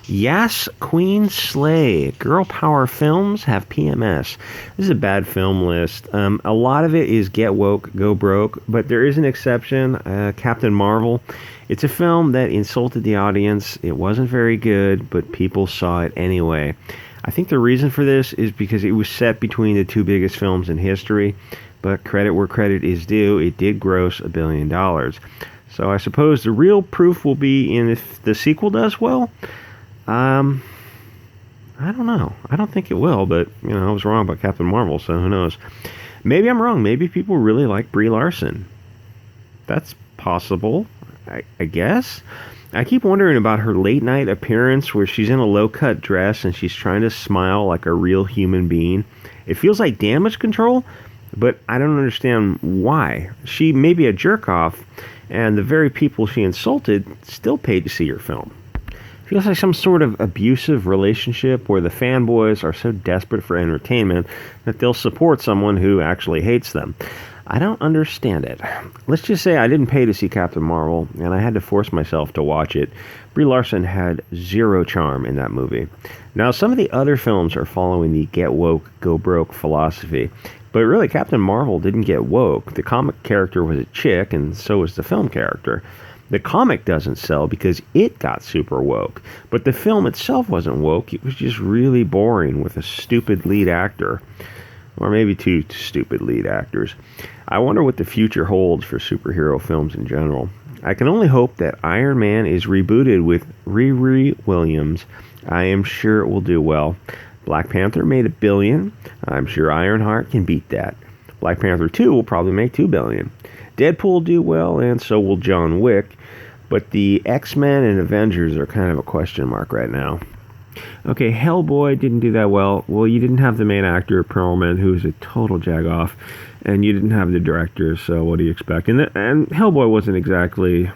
Yass, Queen Slay. Girl power films have PMS. This is a bad film list. A lot of it is get woke, go broke, but there is an exception. Captain Marvel. It's a film that insulted the audience. It wasn't very good, but people saw it anyway. I think the reason for this is because it was set between the two biggest films in history, but credit where credit is due, it did gross $1 billion. So I suppose the real proof will be in if the sequel does well. I don't know. I don't think it will, but, I was wrong about Captain Marvel, so who knows. Maybe I'm wrong. Maybe people really like Brie Larson. That's possible, I guess. I keep wondering about her late night appearance where she's in a low-cut dress and she's trying to smile like a real human being. It feels like Damage Control, but I don't understand why. She may be a jerk-off, and the very people she insulted still paid to see her film. Feels like some sort of abusive relationship where the fanboys are so desperate for entertainment that they'll support someone who actually hates them. I don't understand it. Let's just say I didn't pay to see Captain Marvel, and I had to force myself to watch it. Brie Larson had zero charm in that movie. Now, some of the other films are following the get woke, go broke philosophy, but really Captain Marvel didn't get woke. The comic character was a chick, and so was the film character. The comic doesn't sell because it got super woke, but the film itself wasn't woke. It was just really boring with a stupid lead actor, or maybe two stupid lead actors. I wonder what the future holds for superhero films in general. I can only hope that Iron Man is rebooted with Riri Williams. I am sure it will do well. Black Panther made $1 billion. I'm sure Ironheart can beat that. Black Panther 2 will probably make $2 billion. Deadpool will do well, and so will John Wick, but the X-Men and Avengers are kind of a question mark right now. Okay, Hellboy didn't do that well. Well, you didn't have the main actor, Perlman, who's a total jagoff, and you didn't have the director, so what do you expect? And Hellboy wasn't exactly,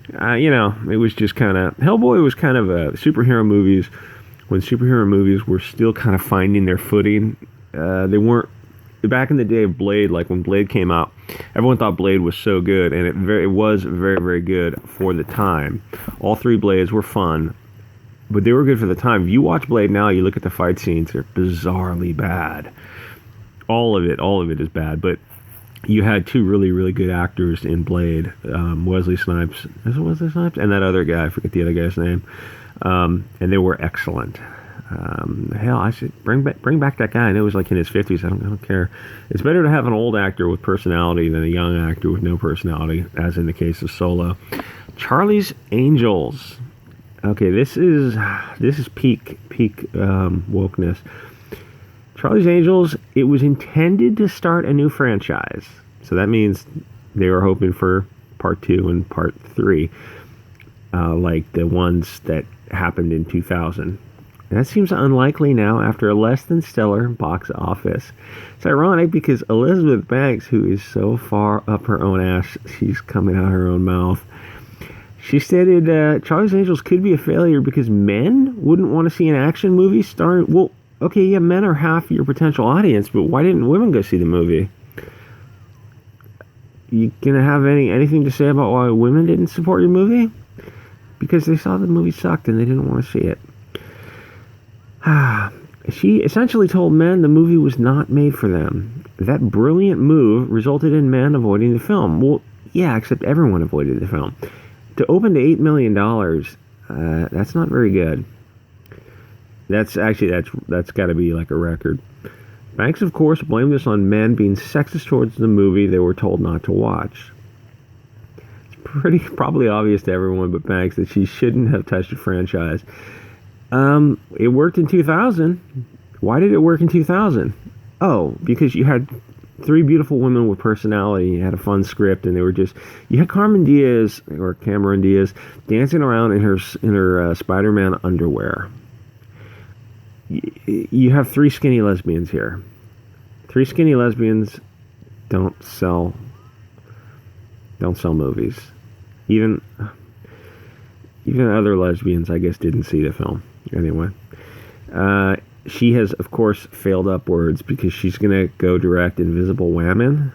it was just kind of, Hellboy was kind of a superhero movies, when superhero movies were still kind of finding their footing. They weren't, back in the day of Blade, like when Blade came out, everyone thought Blade was so good, and it was very, very good for the time. All three Blades were fun, but they were good for the time. If you watch Blade now, you look at the fight scenes, they're bizarrely bad. All of it is bad, but you had two really, really good actors in Blade. Wesley Snipes, is it Wesley Snipes? And that other guy, I forget the other guy's name. And they were excellent. Hell, I should bring back that guy. I know he was like in his 50s. I don't care. It's better to have an old actor with personality than a young actor with no personality, as in the case of Solo. Charlie's Angels. Okay, this is peak wokeness. Charlie's Angels, it was intended to start a new franchise. So that means they were hoping for part 2 and part 3, like the ones that happened in 2000. That seems unlikely now after a less than stellar box office. It's ironic because Elizabeth Banks, who is so far up her own ass, she's coming out her own mouth. She stated Charlie's Angels could be a failure because men wouldn't want to see an action movie starring... Well, okay, yeah, men are half your potential audience, but why didn't women go see the movie? You gonna have anything to say about why women didn't support your movie? Because they saw the movie sucked and they didn't want to see it. She essentially told men the movie was not made for them. That brilliant move resulted in men avoiding the film. Well, yeah, except everyone avoided the film. To open to $8 million, that's not very good. That's got to be like a record. Banks, of course, blamed this on men being sexist towards the movie they were told not to watch. It's probably obvious to everyone but Banks that she shouldn't have touched the franchise. It worked in 2000. Why did it work in 2000? Oh, because you had 3 beautiful women with personality. You had a fun script, and you had Cameron Diaz dancing around in her Spider-Man underwear. You have 3 skinny lesbians here. 3 skinny lesbians don't sell movies. Even other lesbians, I guess, didn't see the film. Anyway, she has, of course, failed upwards because she's going to go direct Invisible Women.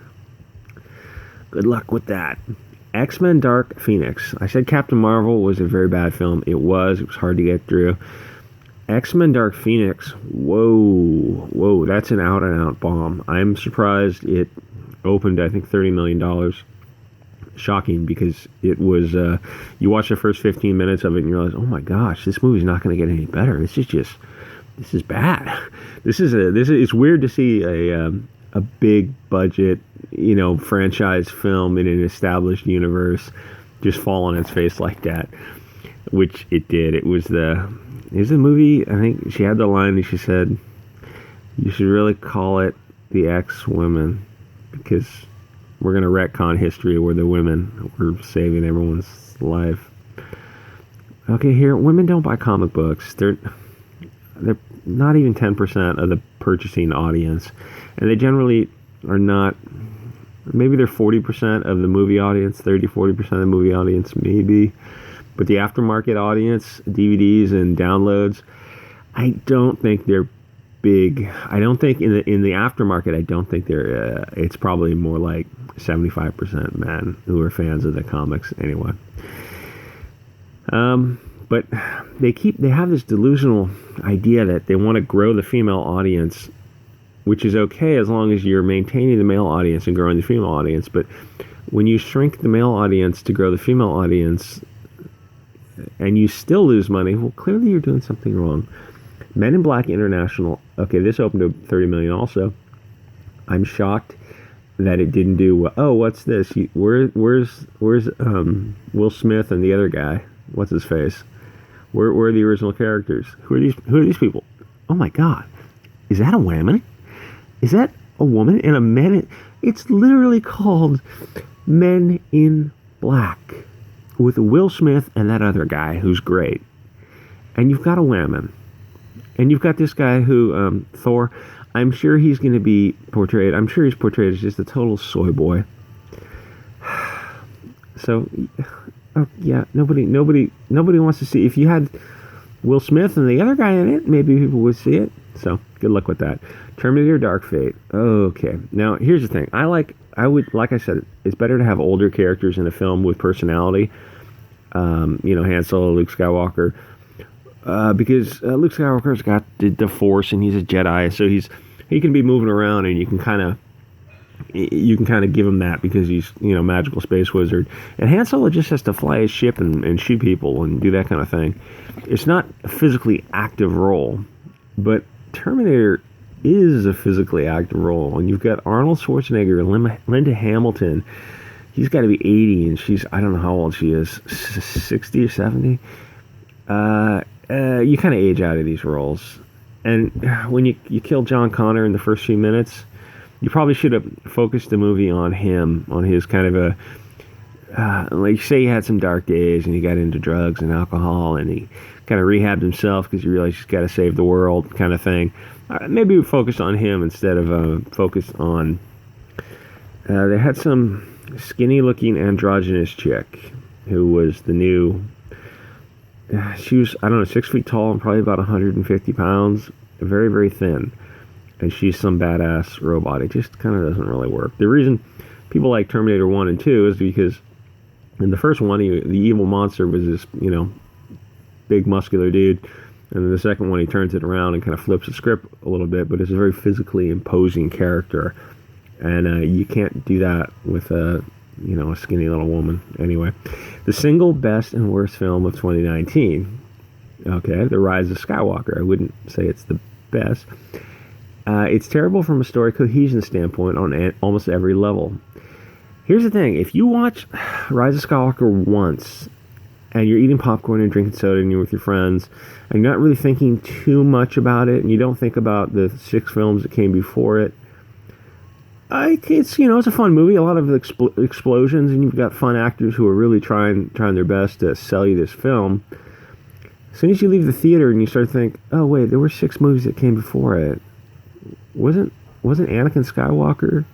Good luck with that. X-Men Dark Phoenix. I said Captain Marvel was a very bad film. It was hard to get through. X-Men Dark Phoenix, whoa, that's an out-and-out bomb. I'm surprised it opened, I think, $30 million. Shocking, because it was, you watch the first 15 minutes of it and you realize, oh my gosh, this movie's not going to get any better. This is bad. It's weird to see a big budget, franchise film in an established universe just fall on its face like that, which it did. It was the movie, I think she had the line that she said, you should really call it The X-Women, because we're going to retcon history where the women were saving everyone's life. Okay, here, women don't buy comic books. They're not even 10% of the purchasing audience. And they generally are not, maybe they're 40% of the movie audience, 30-40% of the movie audience, maybe. But the aftermarket audience, DVDs and downloads, I don't think they're big. I don't think in the aftermarket, I don't think they're, it's probably more like 75% men who are fans of the comics anyway. But they have this delusional idea that they want to grow the female audience, which is okay as long as you're maintaining the male audience and growing the female audience. But when you shrink the male audience to grow the female audience and you still lose money, well, clearly you're doing something wrong. Men in Black International, okay, this opened to $30 million also. I'm shocked that it didn't do well. Oh, what's this? Where's Will Smith and the other guy? What's his face? Where are the original characters? Who are these people? Oh my God, is that a woman? Is that a woman and a man? It's literally called Men in Black, with Will Smith and that other guy who's great. And you've got a woman, and you've got this guy who Thor. I'm sure he's going to be portrayed. I'm sure he's portrayed as just a total soy boy. So. Yeah, nobody wants to see. If you had Will Smith and the other guy in it, maybe people would see it. So good luck with that. Terminator Dark Fate. Okay, now here's the thing. Like I said, it's better to have older characters in a film with personality. Han Solo, Luke Skywalker, because Luke Skywalker's got the Force and he's a Jedi, so he can be moving around and you can kind of give him that because he's, magical space wizard. And Han Solo just has to fly his ship and shoot people and do that kind of thing. It's not a physically active role, but Terminator is a physically active role. And you've got Arnold Schwarzenegger and Linda Hamilton. He's got to be 80 and she's, I don't know how old she is, 60 or 70. You kind of age out of these roles. And when you kill John Connor in the first few minutes, you probably should have focused the movie on him, on his kind of like say he had some dark days and he got into drugs and alcohol and he kind of rehabbed himself because you realize he's got to save the world kind of thing. Maybe we focused on him instead of focused on, they had some skinny looking androgynous chick who was the new, she was, I don't know, 6 feet tall and probably about 150 pounds, very, very thin. And she's some badass robot. It just kind of doesn't really work. The reason people like Terminator 1 and 2 is because in the first one, the evil monster was this, big muscular dude. And in the second one, he turns it around and kind of flips the script a little bit, but it's a very physically imposing character. And you can't do that with a skinny little woman. Anyway, the single best and worst film of 2019. Okay, The Rise of Skywalker. I wouldn't say it's the best. It's terrible from a story cohesion standpoint on almost every level. Here's the thing. If you watch Rise of Skywalker once, and you're eating popcorn and drinking soda and you're with your friends, and you're not really thinking too much about it, and you don't think about the 6 films that came before it, it's a fun movie, a lot of explosions, and you've got fun actors who are really trying their best to sell you this film. As soon as you leave the theater and you start to think, oh wait, there were 6 movies that came before it. Wasn't Anakin Skywalker?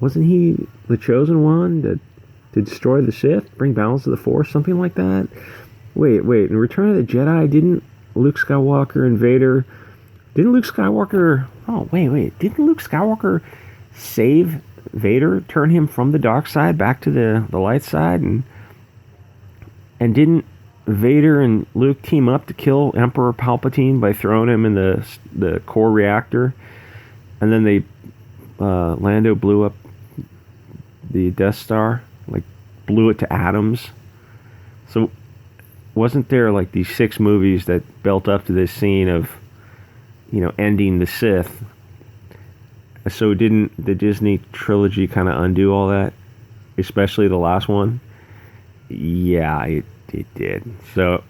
Wasn't he the chosen one to destroy the Sith, bring balance to the Force, something like that? Wait. In Return of the Jedi, didn't Luke Skywalker and Vader? Didn't Luke Skywalker? Oh wait. Didn't Luke Skywalker save Vader turn him from the dark side back to the light side? And didn't Vader and Luke team up to kill Emperor Palpatine by throwing him in the core reactor? And then Lando blew up the Death Star, like blew it to atoms. So wasn't there like these 6 movies that built up to this scene of, ending the Sith? So didn't the Disney trilogy kind of undo all that, especially the last one? Yeah, it did. So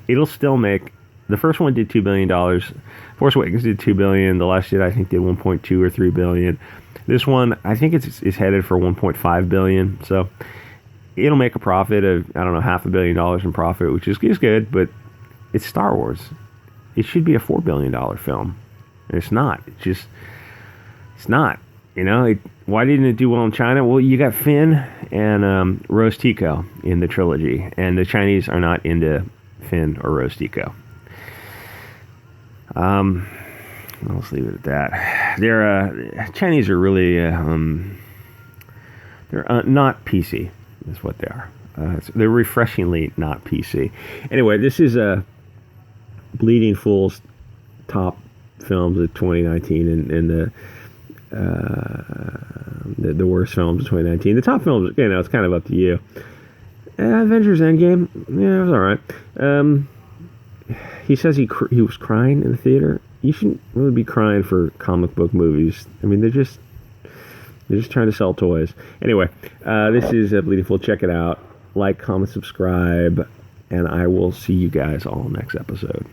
it'll still make. The first one did $2 billion. Force Awakens did $2 billion. The Last Jedi, I think, did 1.2 or 3 billion. This one, I think it's headed for 1.5 billion. So it'll make a profit of, I don't know, $500 million in profit, which is good. But it's Star Wars. It should be a $4 billion film. And it's not. It's not. Why didn't it do well in China? Well, you got Finn and Rose Tico in the trilogy, and the Chinese are not into Finn or Rose Tico. Let's leave it at that. Chinese are really they're not PC. Is what they are. They're refreshingly not PC. Anyway, this is Bleeding Fool's top films of 2019, and the worst films of 2019. The top films, it's kind of up to you. Avengers Endgame, yeah, it was all right. He says he was crying in the theater. You shouldn't really be crying for comic book movies. I mean, they're just trying to sell toys. Anyway, this is Bleeding Fool. Check it out. Like, comment, subscribe, and I will see you guys all next episode.